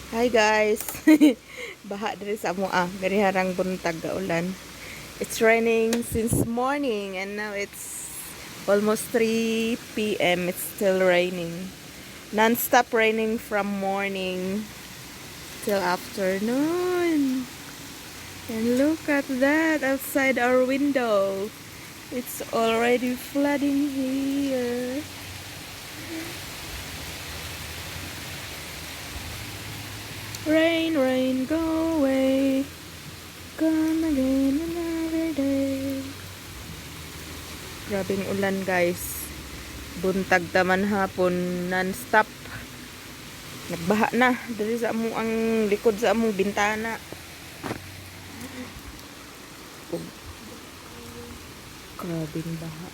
Hi guys. Baha diri sa amo gani harang buntag ga ulan. It's raining since morning and now it's almost 3 p.m. It's still raining. Non-stop raining from morning till afternoon. And look at that outside our window. It's already flooding here. Rain, rain, go away. Come again another day. Grabing ulan guys. Buntag taman hapon non-stop. Nagbaha na. Dali sa among ang likod sa among bintana. Oh, grabing baha.